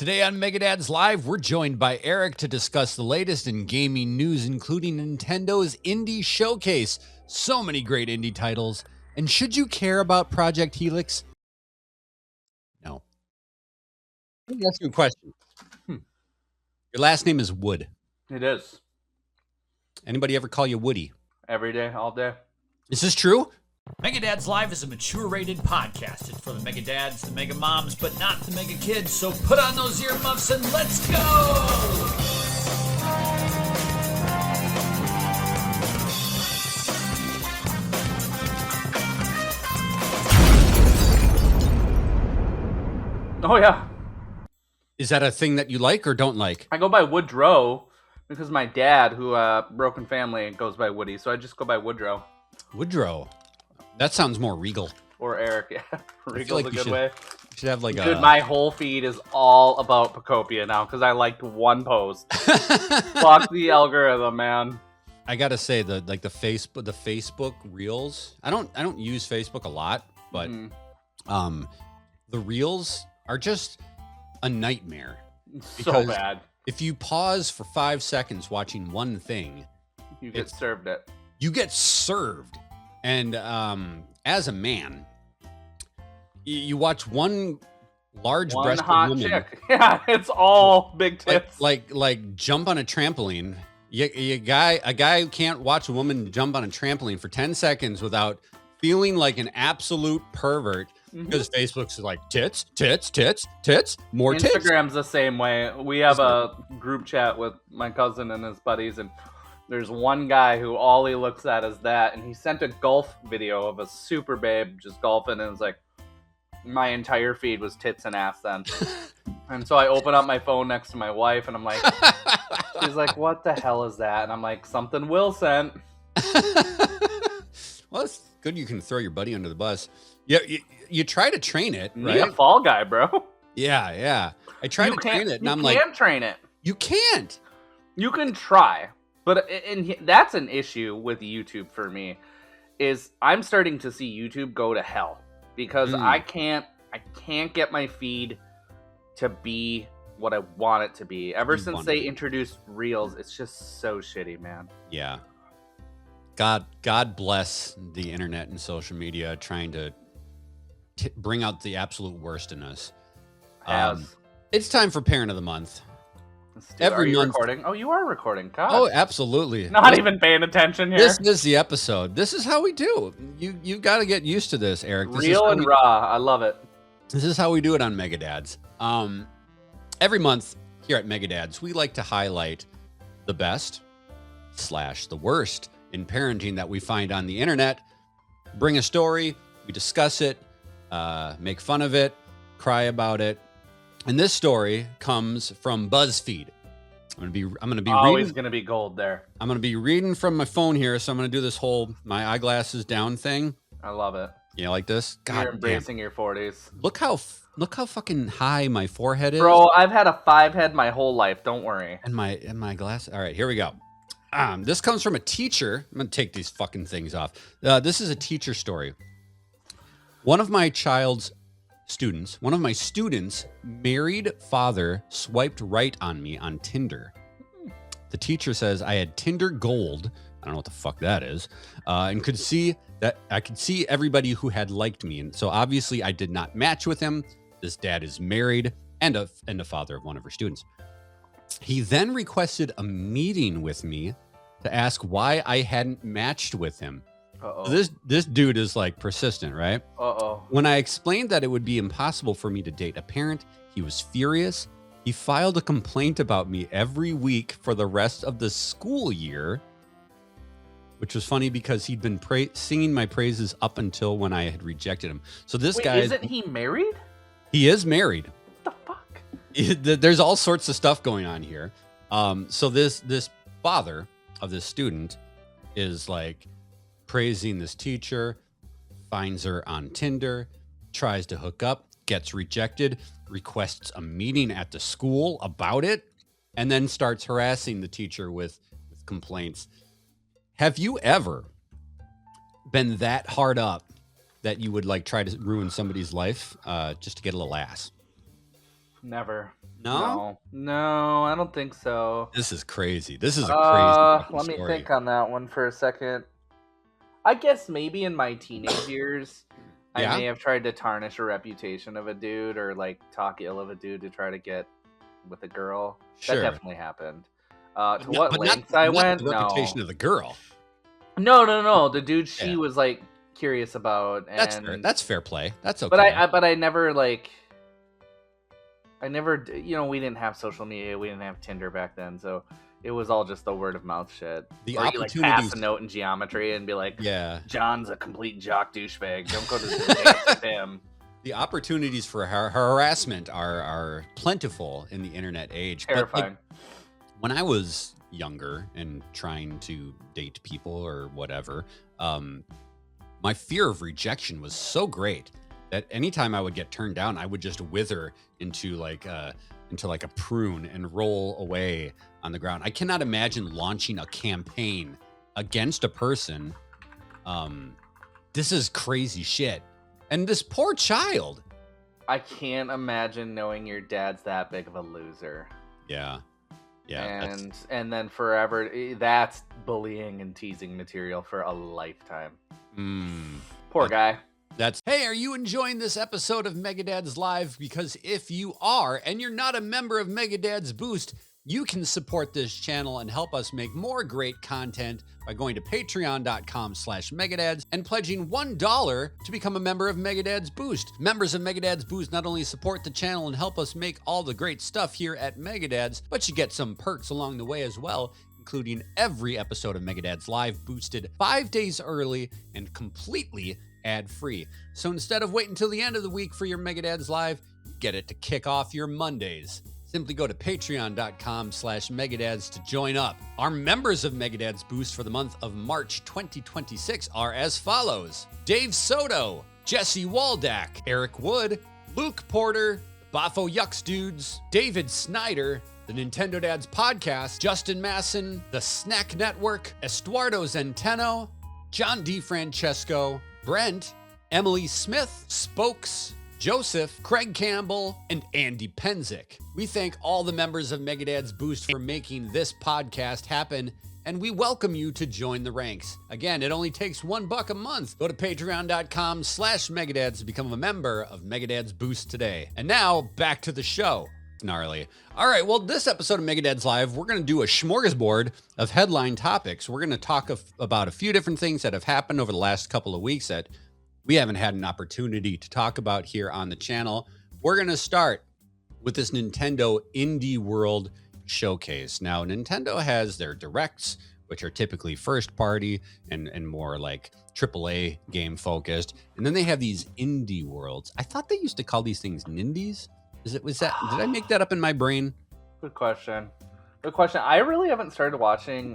Today on Megadads Live, we're joined by Erik to discuss the latest in gaming news, including Nintendo's Indie Showcase. So many great indie titles. And should you care about Project Helix? No. Let me ask you a question. Your last name is Wood. It is. Anybody ever call you Woody? Every day, all day. Is this true? Megadads Live is a mature-rated podcast. It's for the Megadads, the Mega Moms, but not the Mega Kids. So put on those earmuffs and let's go! Oh, yeah. Is that a thing that you like or don't like? I go by Woodrow because my dad, who broken family, goes by Woody. So I just go by Woodrow. Woodrow. That sounds more regal. Or Erik. Yeah, regal's like a good way. You should have like Dude, my whole feed is all about Pacopia now because I liked one post. Fuck the algorithm, man. I gotta say the Facebook Reels. I don't use Facebook a lot, but the Reels are just a nightmare. So bad. If you pause for 5 seconds watching one thing, You get served it. you get served. And as a man, you watch one large-breasted hot woman, chick. Yeah, it's all big tits. like jump on a trampoline. A guy can't watch a woman jump on a trampoline for 10 seconds without feeling like an absolute pervert. Because Facebook's like tits, more tits. Instagram's the same way. We have a group chat with my cousin and his buddies, and there's one guy who all he looks at is that, and he sent a golf video of a super babe just golfing, and it's like, my entire feed was tits and ass then. And so I open up my phone next to my wife, and I'm like, she's like, what the hell is that? And I'm like, something Will sent. Well, it's good you can throw your buddy under the bus. Yeah, you try to train it, right? You're a fall guy, bro. Yeah. I try to train it, and I'm like, you can't train it. You can't. You can try, but and that's an issue with YouTube for me. Is I'm starting to see YouTube go to hell because I can't get my feed to be what I want it to be. Ever since they introduced Reels, it's just so shitty, man. Yeah. God bless the internet and social media trying to bring out the absolute worst in us. It's time for Parent of the Month. Are you recording? Oh, you are recording. God. Oh, absolutely. Not even paying attention here. This is the episode. This is how we do. You got to get used to this, Erik. Real and raw. I love it. This is how we do it on Megadads. Every month here at Megadads, we like to highlight the best / the worst in parenting that we find on the internet. Bring a story, we discuss it, make fun of it, cry about it. And this story comes from BuzzFeed. I'm gonna be always reading, gonna be gold there. I'm gonna be reading from my phone here, so I'm gonna do this whole my eyeglasses down thing. I love it. Yeah, like this. God, you're embracing your 40s. Look how fucking high my forehead is. Bro, I've had a 5 head my whole life. Don't worry. And my glass. All right, here we go. This comes from a teacher. I'm gonna take these fucking things off. This is a teacher story. One of my students' married father swiped right on me on Tinder. The teacher says I had Tinder Gold. I don't know what the fuck that is. And could see everybody who had liked me. And so obviously I did not match with him. This dad is married and a father of one of her students. He then requested a meeting with me to ask why I hadn't matched with him. Uh-oh. This dude is like persistent, right? Uh-oh. When I explained that it would be impossible for me to date a parent, he was furious. He filed a complaint about me every week for the rest of the school year, which was funny because he'd been singing my praises up until when I had rejected him. So this guy... Isn't he married? He is married. What the fuck? There's all sorts of stuff going on here. So this father of this student is like praising this teacher, finds her on Tinder, tries to hook up, gets rejected, requests a meeting at the school about it, and then starts harassing the teacher with complaints. Have you ever been that hard up that you would like try to ruin somebody's life just to get a little ass? Never. No? No, I don't think so. This is crazy. This is a crazy fucking let me story. think on that one for a second. I guess maybe in my teenage years, Yeah? I may have tried to tarnish a reputation of a dude or like talk ill of a dude to try to get with a girl. Sure. That definitely happened. But To what lengths I not went? the reputation of the girl. No. The dude she Yeah. was like curious about. And, That's fair. That's fair play. That's okay. But I never like. We didn't have social media. We didn't have Tinder back then, so it was all just the word of mouth shit. The or you like pass a note in geometry and be like, yeah, John's a complete jock douchebag. Don't go to the dance with him. The opportunities for harassment are plentiful in the internet age. Terrifying. But, when I was younger and trying to date people or whatever, my fear of rejection was so great that anytime I would get turned down, I would just wither into like a prune and roll away on the ground. I cannot imagine launching a campaign against a person. This is crazy shit. And this poor child. I can't imagine knowing your dad's that big of a loser. Yeah. And then forever, that's bullying and teasing material for a lifetime. Poor guy. Hey, are you enjoying this episode of Megadad's Live? Because if you are, and you're not a member of Megadad's Boost, you can support this channel and help us make more great content by going to patreon.com/Megadads and pledging $1 to become a member of Megadad's Boost. Members of Megadad's Boost not only support the channel and help us make all the great stuff here at Megadads, but you get some perks along the way as well, including every episode of Megadad's Live boosted 5 days early and completely ad-free. So instead of waiting until the end of the week for your Megadad's Live, you get it to kick off your Mondays. Simply go to patreon.com/Megadads to join up. Our members of Megadad's Boost for the month of March 2026 are as follows: Dave Soto, Jesse Waldack, Eric Wood, Luke Porter, Bafo Yucks Dudes, David Snyder, the Nintendo Dads Podcast, Justin Masson, the Snack Network, Estuardo Zenteno, John DiFrancesco, Brent, Emily Smith, Spokes, Joseph, Craig Campbell, and Andy Penzick. We thank all the members of Megadad's Boost for making this podcast happen, and we welcome you to join the ranks. Again, it only takes $1 a month. Go to patreon.com/Megadads to become a member of Megadad's Boost today. And now, back to the show. Gnarly. All right, well, this episode of Megadad's Live, we're going to do a smorgasbord of headline topics. We're going to talk about a few different things that have happened over the last couple of weeks that we haven't had an opportunity to talk about here on the channel. We're going to start with this Nintendo Indie World Showcase. Now, Nintendo has their directs, which are typically first party and more like AAA game focused. And then they have these indie worlds. I thought they used to call these things Nindies. Did I make that up in my brain? Good question. I really haven't started watching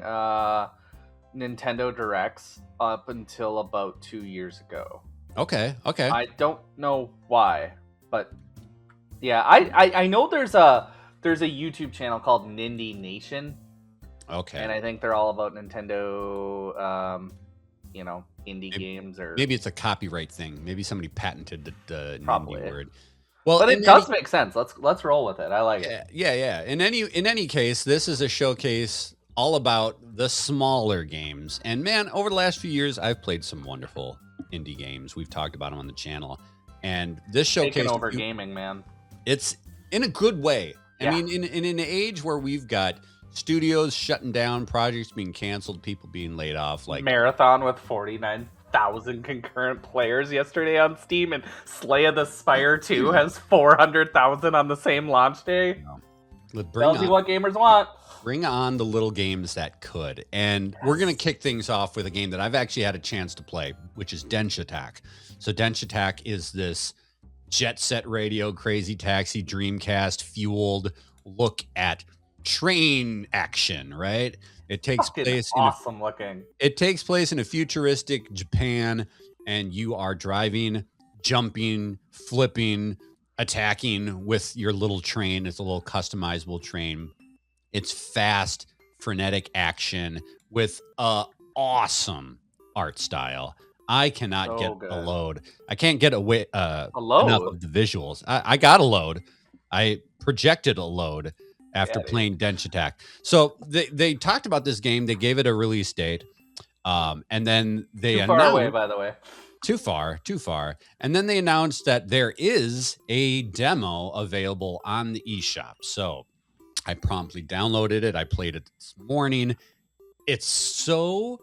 Nintendo Directs up until about 2 years ago. Okay. I don't know why, but yeah, I know there's a YouTube channel called Nindy Nation. Okay. And I think they're all about Nintendo, indie games, or maybe it's a copyright thing. Maybe somebody patented the Probably. Nindy word. Well, but it does make sense. Let's roll with it. I like it. Yeah. In any case, this is a showcase all about the smaller games. And man, over the last few years, I've played some wonderful indie games. We've talked about them on the channel. And this showcase taking over gaming, man. It's in a good way. Yeah. I mean, in an age where we've got studios shutting down, projects being canceled, people being laid off, like Marathon with 49,000 concurrent players yesterday on Steam, and Slay of the Spire 2 has 400,000 on the same launch day. Tells you what gamers want. Bring on the little games that could. And we're going to kick things off with a game that I've actually had a chance to play, which is Dench Attack. So Dench Attack is this Jet Set Radio, Crazy Taxi, Dreamcast fueled look at train action, right? It takes place It takes place in a futuristic Japan, and you are driving, jumping, flipping, attacking with your little train. It's a little customizable train. It's fast, frenetic action with a awesome art style. I cannot get a load. I can't get enough of the visuals. I got a load. I projected a load after playing Dench Attack. So they talked about this game. They gave it a release date. And then they Too far away, by the way. Too far. And then they announced that there is a demo available on the eShop. So I promptly downloaded it. I played it this morning. It's so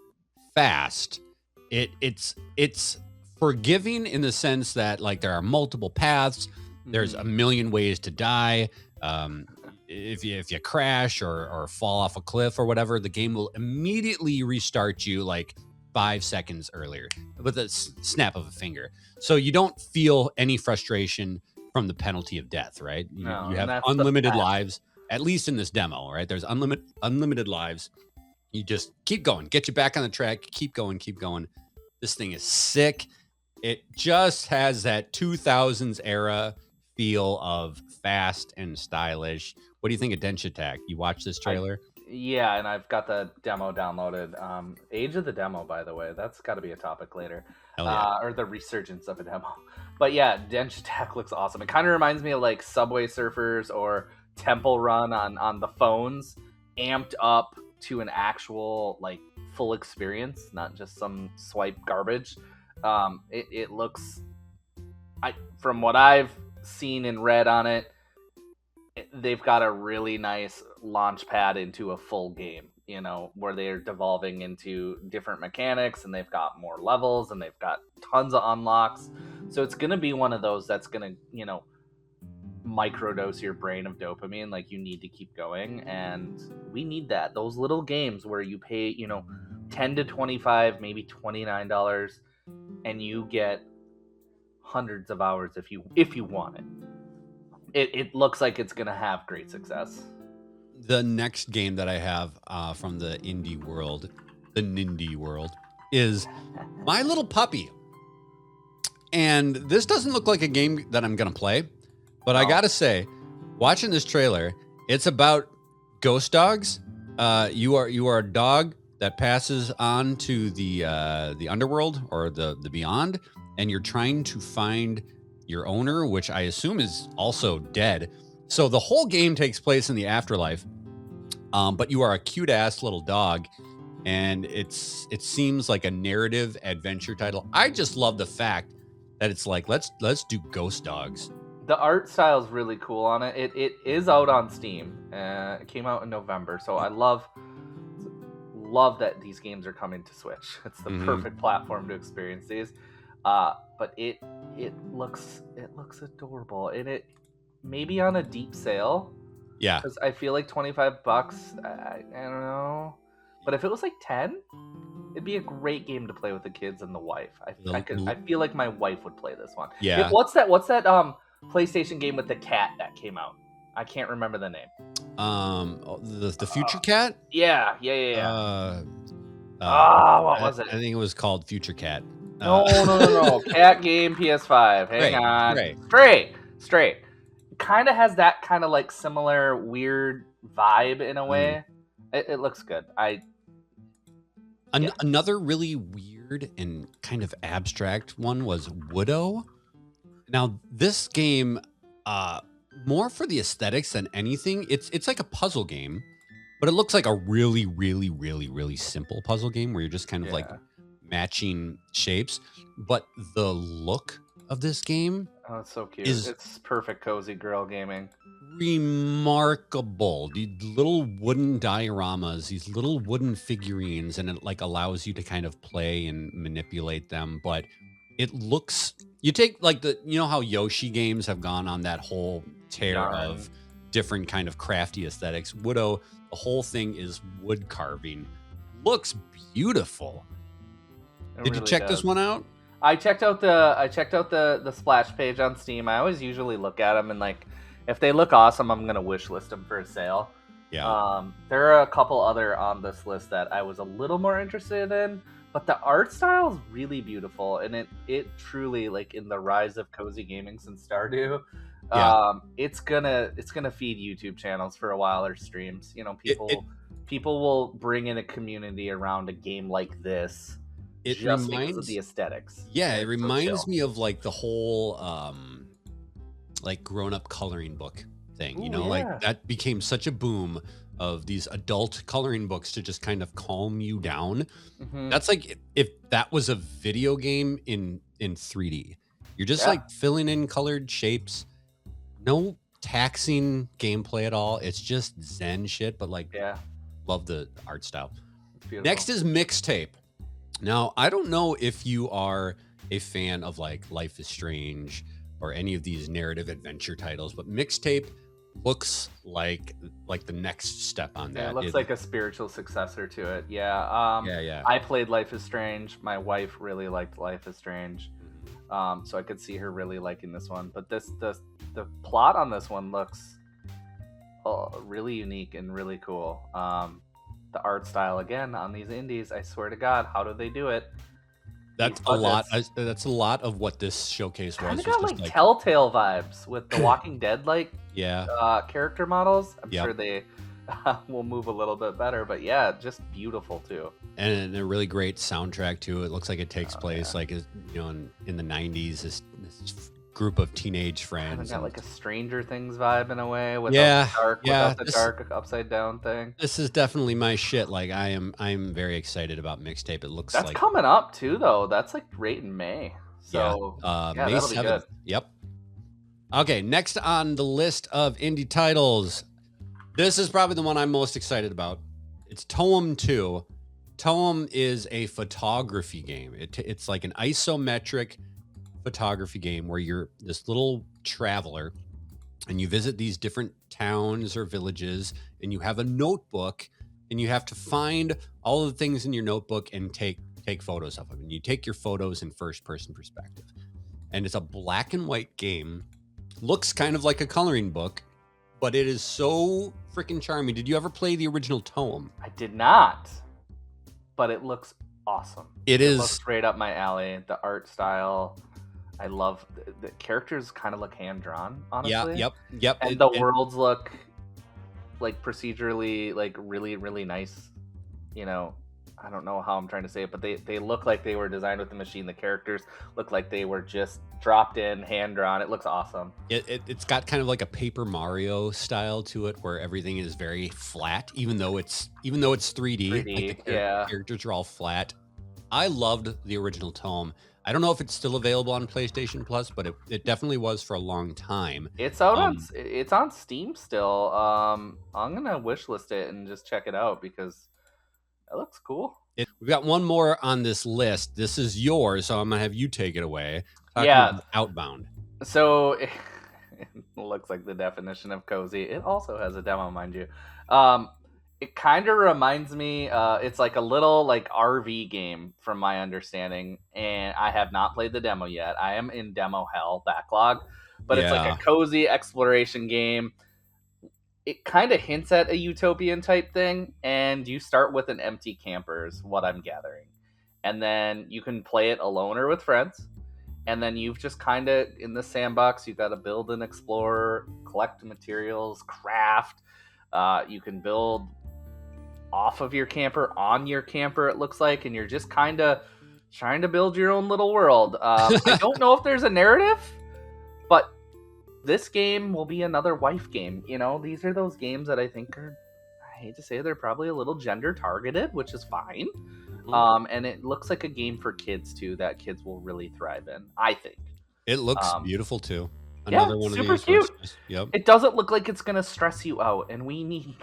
fast. It's forgiving in the sense that like there are multiple paths. There's a million ways to die. If you crash or fall off a cliff or whatever, the game will immediately restart you like 5 seconds earlier with a snap of a finger. So you don't feel any frustration from the penalty of death, right? You have unlimited lives, at least in this demo, right? There's unlimited lives. You just keep going, get you back on the track, keep going. This thing is sick. It just has that 2000s era feel of fast and stylish. What do you think of Dench Attack? You watched this trailer? Yeah, and I've got the demo downloaded. Age of the demo, by the way, that's got to be a topic later. Hell yeah. Or the resurgence of a demo. But yeah, Dench Attack looks awesome. It kind of reminds me of like Subway Surfers or Temple Run on the phones, amped up to an actual like full experience, not just some swipe garbage. It looks, from what I've seen and read on it, they've got a really nice launch pad into a full game, you know, where they're devolving into different mechanics and they've got more levels and they've got tons of unlocks. So it's going to be one of those that's going to, you know, microdose your brain of dopamine. Like, you need to keep going, and we need that. Those little games where you pay, you know, $10 to $25, maybe $29, and you get hundreds of hours if you want it. It looks like it's going to have great success. The next game that I have from the Nindy world, is My Little Puppy. And this doesn't look like a game that I'm going to play, but I got to say, watching this trailer, it's about ghost dogs. You are a dog that passes on to the underworld or the beyond, and you're trying to find your owner, which I assume is also dead. So the whole game takes place in the afterlife, but you are a cute ass little dog, and it seems like a narrative adventure title. I just love the fact that it's like let's do ghost dogs. The art style is really cool on it. It is out on Steam. It came out in November, so I love that these games are coming to Switch. It's the perfect platform to experience these. But it looks adorable, and it maybe on a deep sale. Yeah, because I feel like $25. I don't know, but if it was like 10, it'd be a great game to play with the kids and the wife. I feel like my wife would play this one. Yeah. What's that PlayStation game with the cat that came out? I can't remember the name. The Future Cat. Yeah. What was it? I think it was called Future Cat. No. Cat game, PS5. Hang on. Stray. Kind of has that kind of like similar weird vibe in a way. It looks good. Another really weird and kind of abstract one was Widow. Now this game, more for the aesthetics than anything, it's like a puzzle game, but it looks like a really, really, really, really simple puzzle game where you're just kind of like matching shapes. But the look of this game, oh, it's so cute. It's perfect cozy girl gaming. Remarkable. These little wooden dioramas, these little wooden figurines, and it like allows you to kind of play and manipulate them. But it looks, you take like you know how Yoshi games have gone on that whole tear of different kind of crafty aesthetics. Widow, the whole thing is wood carving. Looks beautiful. Did you check this one out? I checked out the splash page on Steam. I always usually look at them, and like if they look awesome, I'm gonna wish list them for a sale. Yeah. There are a couple other on this list that I was a little more interested in, but the art style is really beautiful, and it truly, like in the rise of cozy gaming since Stardew, it's gonna feed YouTube channels for a while, or streams. You know, people will bring in a community around a game like this. It just because of the aesthetics. Yeah, it reminds me of like the whole like grown-up coloring book thing. Ooh, You know, yeah. like that became such a boom of these adult coloring books to just kind of calm you down. Mhm. That's like if that was a video game in 3D. You're just Yeah. like filling in colored shapes. No taxing gameplay at all. It's just zen shit, but like Yeah. love the art style. It's beautiful. Next is Mixtape. Now, I don't know if you are a fan of like Life is Strange or any of these narrative adventure titles, but Mixtape looks like the next step on that. Yeah, it looks like a spiritual successor to it. Yeah. yeah. I played Life is Strange. My wife really liked Life is Strange. So I could see her really liking this one. But the plot on this one looks really unique and really cool. The art style again on these indies, I swear to God, how do they do it? That's a lot. That's a lot of what this showcase was. Kind of was got just like Telltale vibes with the Walking Dead character models. I'm Yep. sure they will move a little bit better, but yeah, just beautiful too. and a really great soundtrack too. It looks like it takes place like in the 90s. This group of teenage Kind of friends. got like a Stranger Things vibe in a way without the dark upside down thing. This is definitely my shit. Like I'm very excited about Mixtape. It looks That's like coming up too, though. That's like right in May. So May that'll be 7th. good. Yep. Okay, next on the list of indie titles. This is probably the one I'm most excited about. It's Toem 2. Toem is a photography game. It's like an isometric photography game where you're this little traveler and you visit these different towns or villages and you have a notebook and you have to find all of the things in your notebook and take photos of them. And you take your photos in first person perspective. And it's a black and white game. Looks kind of like a coloring book, but it is so freaking charming. Did you ever play the original Toem? I did not, but it looks awesome. It is looks right up my alley. The art style, I love. The characters kind of look hand drawn, honestly. Yep. And the worlds look like procedurally, like really, really nice. You know, I don't know how I'm trying to say it, but they look like they were designed with the machine. The characters look like they were just dropped in, hand drawn. It looks awesome. It's got kind of like a Paper Mario style to it, where everything is very flat, even though it's 3D. Like the characters are all flat. I loved the original Toem. I don't know if it's still available on PlayStation Plus, but it definitely was for a long time. It's out it's on Steam still. I'm gonna wishlist it and just check it out because it looks cool. We've got one more on this list. This is yours, so I'm gonna have you take it away. Outbound. So it looks like the definition of cozy. It also has a demo, mind you. It kind of reminds me. It's like a little like RV game, from my understanding, and I have not played the demo yet. I am in demo hell backlog, but it's like a cozy exploration game. It kind of hints at a utopian type thing, and you start with an empty camper is what I'm gathering. And then you can play it alone or with friends. And then you've just kind of, in the sandbox, you've got to build and explore, collect materials, craft. You can build off of your camper, on your camper, it looks like, and you're just kind of trying to build your own little world. I don't know if there's a narrative, but this game will be another wife game. You know, these are those games that I think are, I hate to say, they're probably a little gender targeted, which is fine. And it looks like a game for kids too, that kids will really thrive in, I think. It looks beautiful too. Another one super of these cute. Yep. It doesn't look like it's gonna stress you out, and we need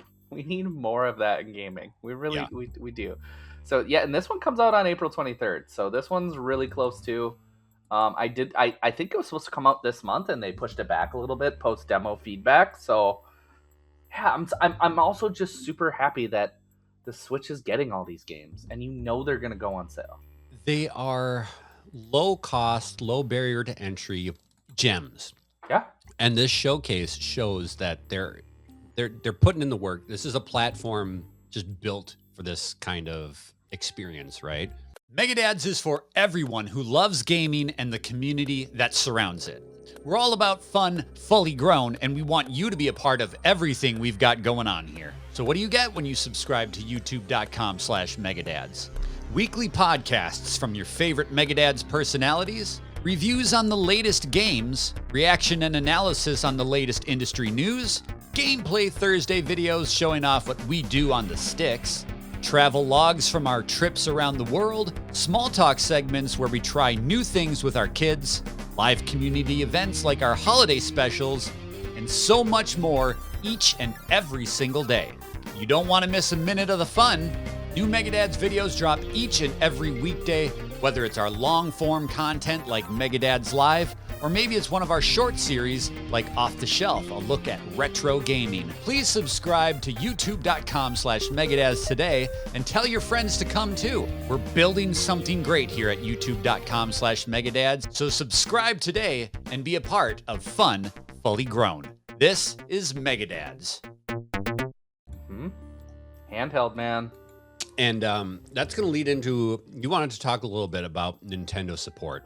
more of that in gaming. We really we do. So yeah, and this one comes out on April 23rd. So this one's really close too. I think it was supposed to come out this month, and they pushed it back a little bit post demo feedback. So yeah, I'm also just super happy that the Switch is getting all these games, and you know they're gonna go on sale. They are low cost, low barrier to entry gems. Yeah. And this showcase shows that they're putting in the work. This is a platform just built for this kind of experience, right? Megadads is for everyone who loves gaming and the community that surrounds it. We're all about fun, fully grown, and we want you to be a part of everything we've got going on here. So what do you get when you subscribe to youtube.com/Megadads? Weekly podcasts from your favorite Megadads personalities, Reviews on the latest games, reaction and analysis on the latest industry news, Gameplay Thursday videos showing off what we do on the sticks, travel logs from our trips around the world, small talk segments where we try new things with our kids, live community events like our holiday specials, and so much more each and every single day. You don't want to miss a minute of the fun. New Megadads videos drop each and every weekday, whether it's our long-form content like Megadads Live, or maybe it's one of our short series like Off the Shelf, a look at retro gaming. Please subscribe to youtube.com/Megadads today and tell your friends to come too. We're building something great here at youtube.com/Megadads, so subscribe today and be a part of Fun Fully Grown. This is Megadads. Handheld, man. And that's going to lead into, you wanted to talk a little bit about Nintendo support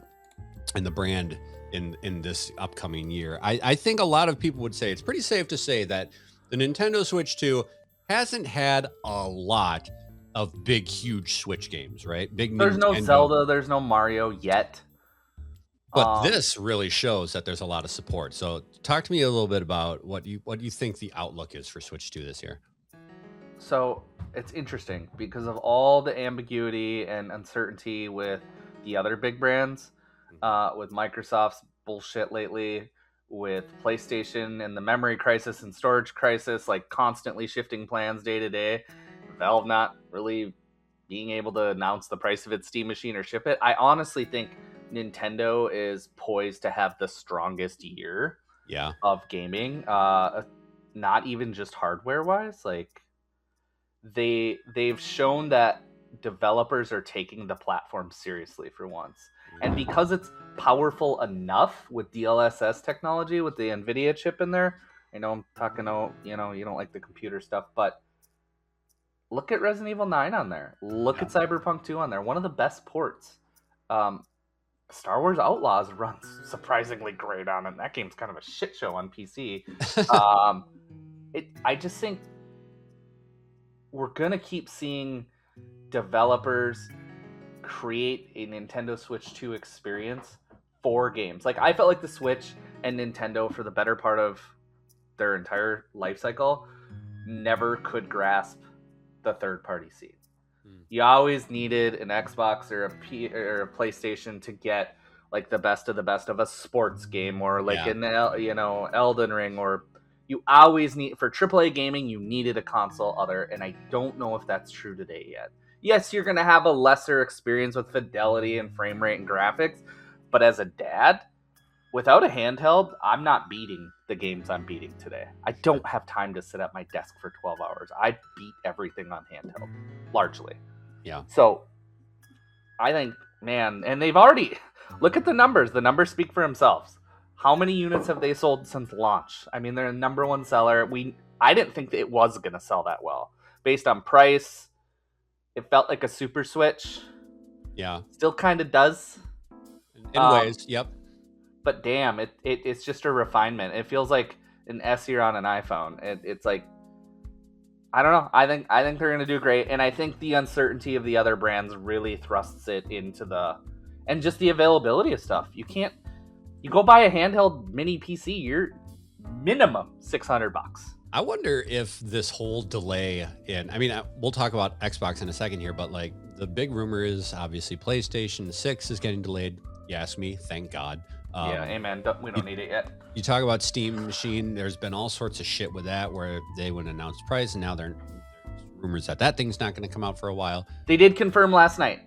and the brand in this upcoming year. I think a lot of people would say, it's pretty safe to say that the Nintendo Switch 2 hasn't had a lot of big, huge Switch games, right? There's no Zelda, there's no Mario yet. But this really shows that there's a lot of support. So talk to me a little bit about what you think the outlook is for Switch 2 this year. So it's interesting because of all the ambiguity and uncertainty with the other big brands, with Microsoft's bullshit lately, with PlayStation and the memory crisis and storage crisis, like constantly shifting plans day to day, Valve not really being able to announce the price of its Steam machine or ship it. I honestly think Nintendo is poised to have the strongest year of gaming, not even just hardware wise. Like they've shown that developers are taking the platform seriously for once, and because it's powerful enough with DLSS technology with the NVIDIA chip in there. I know I'm talking, you don't like the computer stuff, but look at Resident Evil 9 on there. Look at Cyberpunk 2 on there. One of the best ports. Star Wars Outlaws runs surprisingly great on it. That game's kind of a shit show on PC. I just think we're gonna keep seeing developers create a Nintendo Switch 2 experience for games. Like, I felt like the Switch and Nintendo, for the better part of their entire life cycle, never could grasp the third-party scene. You always needed an Xbox or a PlayStation to get like the best of a sports game, or like an Elden Ring, or you always need, for AAA gaming, you needed a console other, and I don't know if that's true today yet. Yes, you're going to have a lesser experience with fidelity and frame rate and graphics, but as a dad, without a handheld, I'm not beating the games I'm beating today. I don't have time to sit at my desk for 12 hours. I beat everything on handheld, largely. Yeah. So I think, man, and they've already, look at the numbers. The numbers speak for themselves. How many units have they sold since launch? I mean, they're the number one seller. I didn't think that it was going to sell that well. Based on price, it felt like a Super Switch. Yeah. Still kind of does. In ways, yep. But damn, it's just a refinement. It feels like an S year on an iPhone. It's like, I don't know. I think they're going to do great. And I think the uncertainty of the other brands really thrusts it into and just the availability of stuff. You go buy a handheld mini PC, you're minimum $600. I wonder if this whole delay we'll talk about Xbox in a second here, but like the big rumor is obviously PlayStation 6 is getting delayed. You ask me, thank God. Amen. We don't need it yet. You talk about Steam Machine. There's been all sorts of shit with that where they wouldn't announce price, and now there's rumors that thing's not going to come out for a while. They did confirm last night.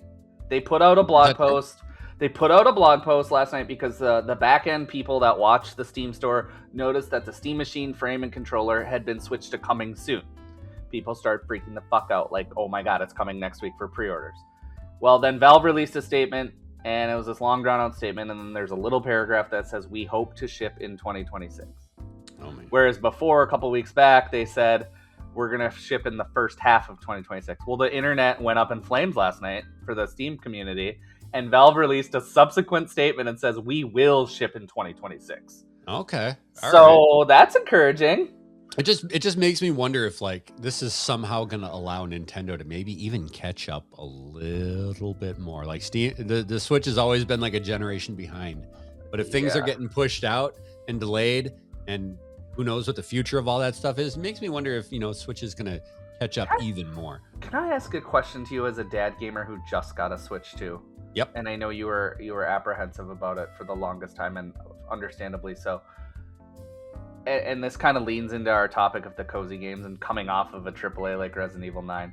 They put out a blog post. They put out a blog post last night because the back-end people that watch the Steam store noticed that the Steam Machine frame and controller had been switched to coming soon. People started freaking the fuck out, like, oh my god, it's coming next week for pre-orders. Well, then Valve released a statement, and it was this long drawn-out statement, and then there's a little paragraph that says, we hope to ship in 2026. Oh, man. Whereas before, a couple weeks back, they said, we're going to ship in the first half of 2026. Well, the internet went up in flames last night for the Steam community, and Valve released a subsequent statement and says, we will ship in 2026. Okay. All right. That's encouraging. It just makes me wonder if like this is somehow going to allow Nintendo to maybe even catch up a little bit more. Like Steam, the Switch has always been like a generation behind, but if things are getting pushed out and delayed, and who knows what the future of all that stuff is, it makes me wonder if Switch is going to catch up even more. Can I ask a question to you as a dad gamer who just got a Switch too? Yep. And I know you were apprehensive about it for the longest time, and understandably so. And this kind of leans into our topic of the cozy games and coming off of a AAA like Resident Evil 9.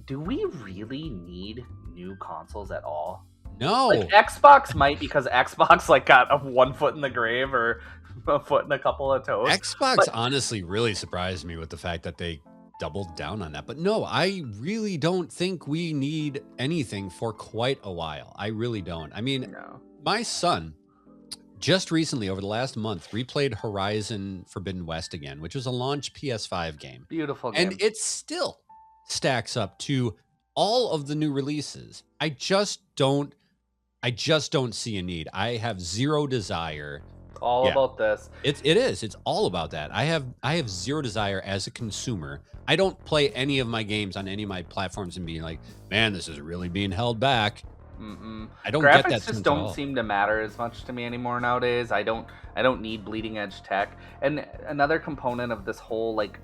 Do we really need new consoles at all? No. Like Xbox might, because Xbox like got a 1 foot in the grave or a foot in a couple of toes. Xbox honestly really surprised me with the fact that they doubled down on that. But no, I really don't think we need anything for quite a while. I really don't. I mean, my son just recently, over the last month, replayed Horizon Forbidden West again, which was a launch PS5 game. Beautiful game. And it still stacks up to all of the new releases. I just don't see a need. I have zero desire. All about this. It is. It's all about that. I have zero desire as a consumer. I don't play any of my games on any of my platforms and being like, man, this is really being held back. I don't get that. Graphics just don't seem to matter as much to me anymore nowadays. I don't need bleeding edge tech. And another component of this whole like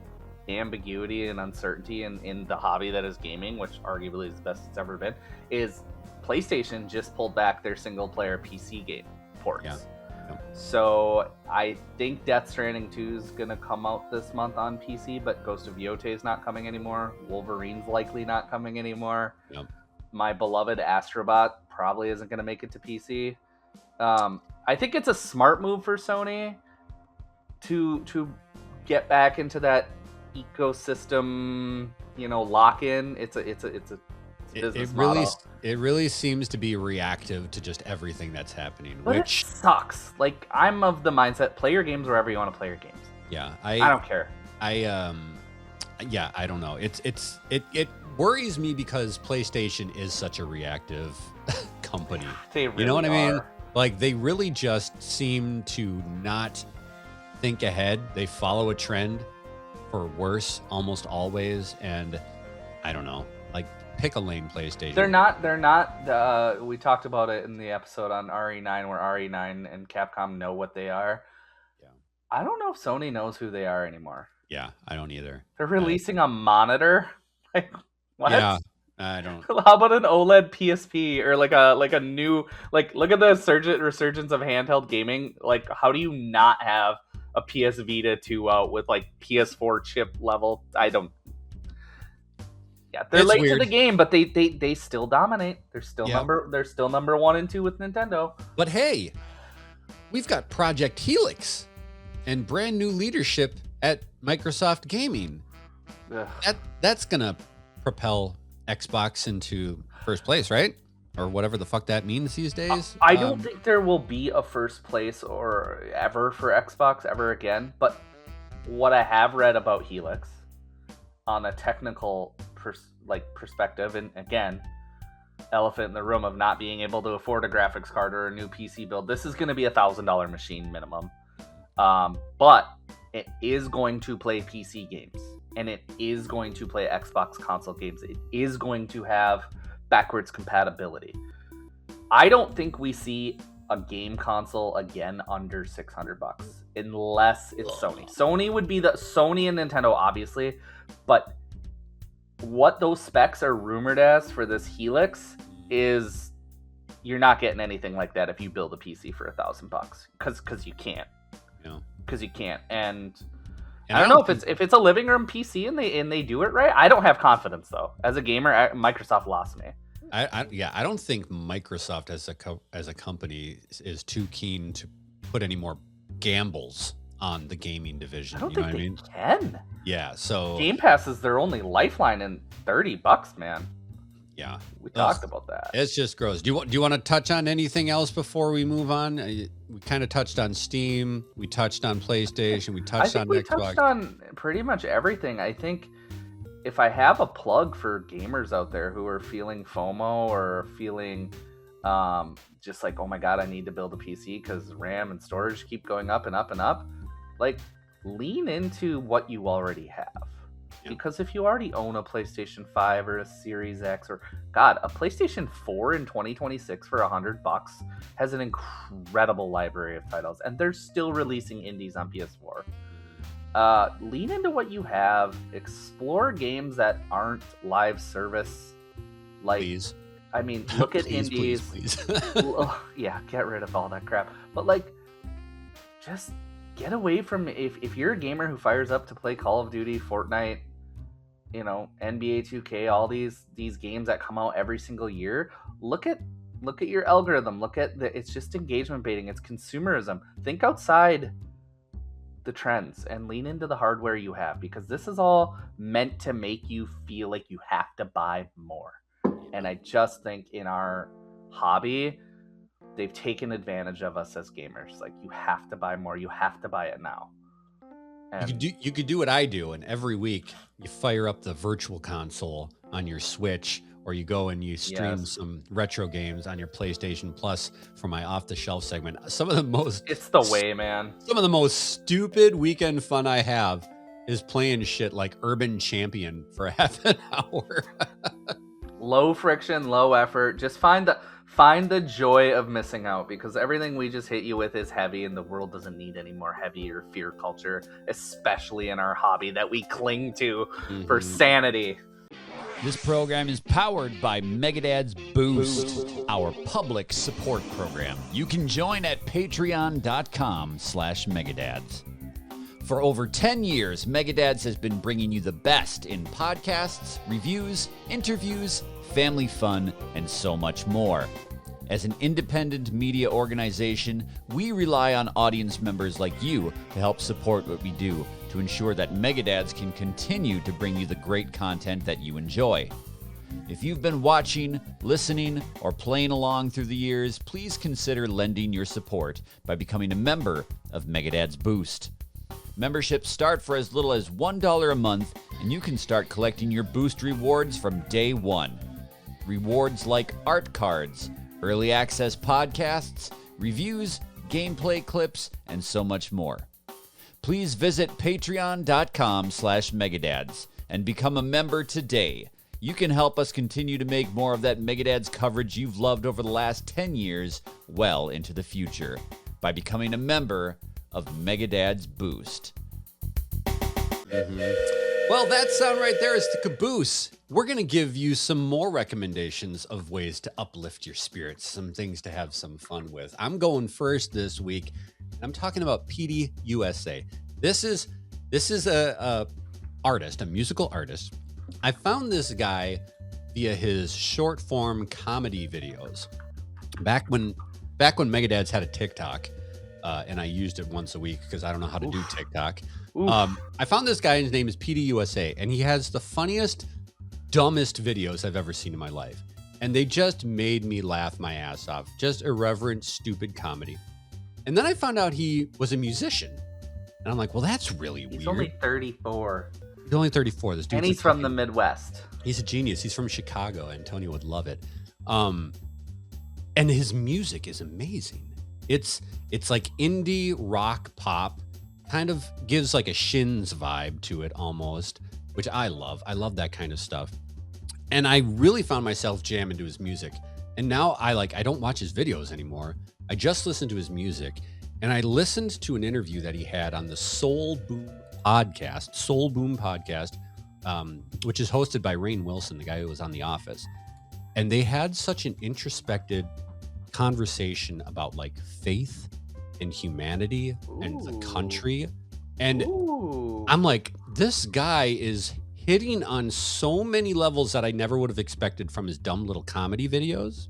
ambiguity and uncertainty in the hobby that is gaming, which arguably is the best it's ever been, is PlayStation just pulled back their single player PC game ports. Yeah. So I think Death Stranding 2 is going to come out this month on PC, but Ghost of Yotei is not coming anymore. Wolverine's likely not coming anymore. Yep. My beloved Astrobot probably isn't going to make it to PC. I think it's a smart move for Sony to get back into that ecosystem, lock-in. It's a business model. It really seems to be reactive to just everything that's happening, but which it sucks. Like, I'm of the mindset, play your games wherever you want to play your games. Yeah, I don't care. I don't know. It worries me because PlayStation is such a reactive company. They really you know what I mean? are. Like, they really just seem to not think ahead. They follow a trend for worse almost always, and I don't know. Like, pick a lane, PlayStation. They're not. We talked about it in the episode on RE9, where RE9 and Capcom know what they are. Yeah. I don't know if Sony knows who they are anymore. Yeah, I don't either. They're releasing a monitor. Like, what? Yeah, I don't. How about an OLED PSP or like a new, like, look at the resurgence of handheld gaming. Like, how do you not have a PS Vita 2 out with like PS4 chip level? I don't. Yeah, they're It's late weird. to the game, but they still dominate. They're still number 1 and 2 with Nintendo. But hey, we've got Project Helix and brand new leadership at Microsoft Gaming. Ugh. That's gonna propel Xbox into first place, right? Or whatever the fuck that means these days. I don't think there will be a first place or ever for Xbox ever again. But what I have read about Helix on a technical perspective, and again, elephant in the room of not being able to afford a graphics card or a new PC build, this is going to be $1,000 machine minimum. But it is going to play PC games, and it is going to play Xbox console games. It is going to have backwards compatibility. I don't think we see a game console again under $600 unless it's Sony. Sony would be Sony and Nintendo, obviously, but what those specs are rumored as for this Helix is you're not getting anything like that if you build a PC for $1,000 because you can't. Because you can't, and I don't know if it's a living room PC and they do it right. I don't have confidence though. As a gamer, Microsoft lost me. I don't think Microsoft as a company is too keen to put any more gambles on the gaming division. I don't you know think what they I mean? can. Yeah. So Game Pass is their only lifeline, and $30, man. Yeah, we talked about that. It's just gross. Do you want to touch on anything else before we move on? We kind of touched on Steam. We touched on PlayStation. We touched on Xbox. We touched on pretty much everything. I think if I have a plug for gamers out there who are feeling FOMO or feeling just like, oh my god, I need to build a PC because RAM and storage keep going up and up and up, like, lean into what you already have. Yeah. Because if you already own a PlayStation 5 or a Series X, or God, a PlayStation 4 in 2026 for $100 has an incredible library of titles, and they're still releasing indies on PS4. Lean into what you have. Explore games that aren't live service. Like, Please. I mean, look at Please, indies. please. Yeah, get rid of all that crap. But like, just get away from if you're a gamer who fires up to play Call of Duty, Fortnite, you know, NBA 2K, all these games that come out every single year. Look at your algorithm. Look at it's just engagement baiting. It's consumerism. Think outside the trends and lean into the hardware you have, because this is all meant to make you feel like you have to buy more. And I just think in our hobby, they've taken advantage of us as gamers. Like, you have to buy more. You have to buy it now. And You could do what I do, and every week you fire up the virtual console on your Switch, or you go and you stream some retro games on your PlayStation Plus for my off-the-shelf segment. It's the way, man. Some of the most stupid weekend fun I have is playing shit like Urban Champion for half an hour. Low friction, low effort. Just find the joy of missing out, because everything we just hit you with is heavy, and the world doesn't need any more heavy or fear culture, especially in our hobby that we cling to for sanity. This program is powered by Megadad's Boost, our public support program. You can join at patreon.com/Megadads. For over 10 years, Megadads has been bringing you the best in podcasts, reviews, interviews, family fun, and so much more. As an independent media organization, we rely on audience members like you to help support what we do, to ensure that Megadads can continue to bring you the great content that you enjoy. If you've been watching, listening, or playing along through the years, please consider lending your support by becoming a member of Megadads Boost. Memberships start for as little as $1 a month, and you can start collecting your Boost rewards from day one. Rewards like art cards, early access podcasts, reviews, gameplay clips, and so much more. Please visit patreon.com/Megadads and become a member today. You can help us continue to make more of that Megadads coverage you've loved over the last 10 years well into the future by becoming a member of Megadads Boost. Well, that sound right there is the caboose. We're going to give you some more recommendations of ways to uplift your spirits, some things to have some fun with. I'm going first this week. I'm talking about PD USA. This is a artist, a musical artist. I found this guy via his short form comedy videos. Back when Megadads had a TikTok, and I used it once a week because I don't know how to do TikTok. I found this guy, his name is PD USA, and he has the funniest, dumbest videos I've ever seen in my life. And they just made me laugh my ass off. Just irreverent, stupid comedy. And then I found out he was a musician. And I'm like, well, that's really weird. He's only 34. He's only 34. This dude's and he's from the Midwest. He's a genius. He's from Chicago. Antonio would love it. And his music is amazing. It's like indie rock pop, kind of gives like a Shins vibe to it almost, which I love. I love that kind of stuff. And I really found myself jamming to his music. And now I don't watch his videos anymore. I just listen to his music. And I listened to an interview that he had on the Soul Boom podcast, which is hosted by Rainn Wilson, the guy who was on The Office. And they had such an introspective conversation about like faith and humanity and the country. And I'm like, this guy is hitting on so many levels that I never would have expected from his dumb little comedy videos.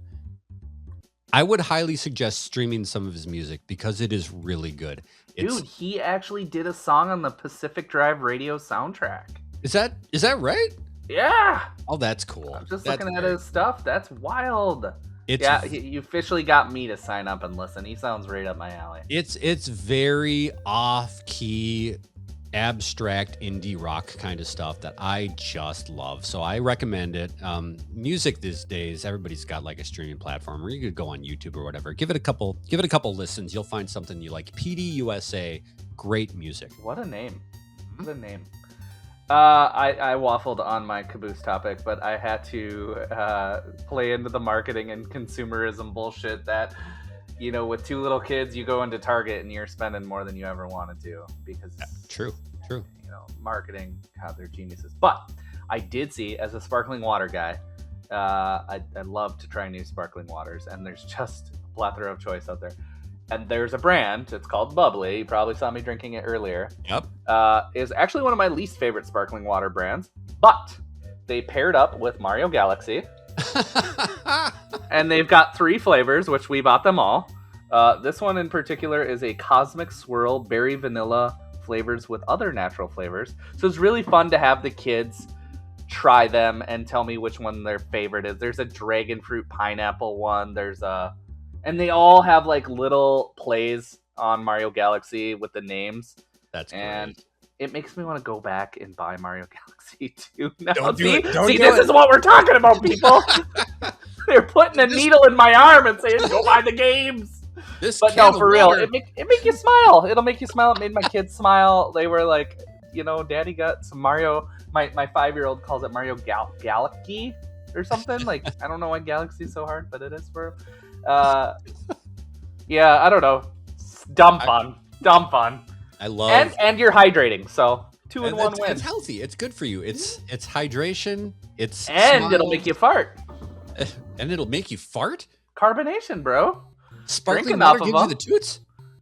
I would highly suggest streaming some of his music because it is really good. Dude, he actually did a song on the Pacific Drive radio soundtrack. Is that right? Yeah. Oh, that's cool. I'm just looking at his stuff. That's wild. It's, you officially got me to sign up and listen. He sounds right up my alley. It's very off-key, abstract indie rock kind of stuff that I just love. So I recommend it. Music these days, everybody's got like a streaming platform, or you could go on YouTube or whatever. Give it a couple listens. You'll find something you like. PD USA Great music. What a name. What a name. I waffled on my caboose topic, but I had to play into the marketing and consumerism bullshit that, you know, with 2 little kids, you go into Target and you're spending more than you ever wanted to because, True. you know, marketing, God, they're geniuses. But I did see, as a sparkling water guy, I love to try new sparkling waters, and there's just a plethora of choice out there. And there's a brand, it's called Bubbly. You probably saw me drinking it earlier. Yep. Is actually one of my least favorite sparkling water brands, but they paired up with Mario Galaxy. And they've got 3 flavors, which we bought them all. This one in particular is a Cosmic Swirl Berry Vanilla flavors with other natural flavors. So it's really fun to have the kids try them and tell me which one their favorite is. There's a Dragon Fruit Pineapple one. And they all have like little plays on Mario Galaxy with the names. That's great. And it makes me want to go back and buy Mario Galaxy 2 now. Don't do see, it. Don't see do this it. is what we're talking about, people. They're putting a needle in my arm and saying, go buy the games. But no, for real, it make you smile. It'll make you smile. It made my kids smile. They were like, you know, Daddy got some Mario. My 5-year-old calls it Mario Galaxy or something. Like, I don't know why Galaxy is so hard, but it is for yeah, I don't know. Dumb fun. I love and you're hydrating, so 2-in-1 win. It's healthy. It's good for you. It's hydration. It's It'll make you fart. And it'll make you fart? Carbonation, bro. Sparkling Drink water enough gives of you the toots?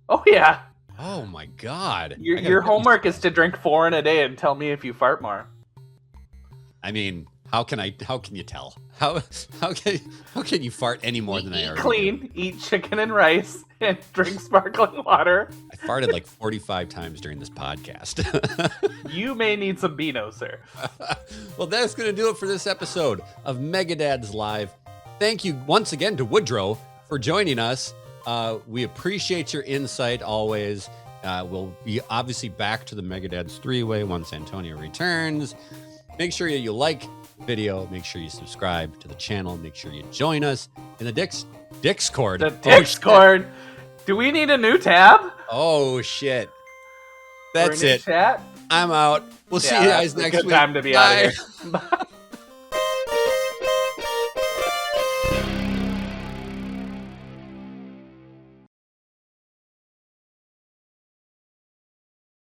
Oh yeah. Oh my god. Your homework is to drink 4 in a day and tell me if you fart more. I mean, how can you tell? How can you fart any more than I already clean, do? eat chicken and rice, and drink sparkling water. I farted like 45 times during this podcast. You may need some Beano, sir. Well, that's going to do it for this episode of Megadads Live. Thank you once again to Woodrow for joining us. We appreciate your insight always. We'll be obviously back to the Megadads 3-way once Antonio returns. Make sure you like the video. Make sure you subscribe to the channel. Make sure you join us in the Discord. The Discord. Do we need a new tab? Oh, shit. That's Or a new it. Chat? I'm out. We'll see you guys that's a next good week. time to be out of here. Bye.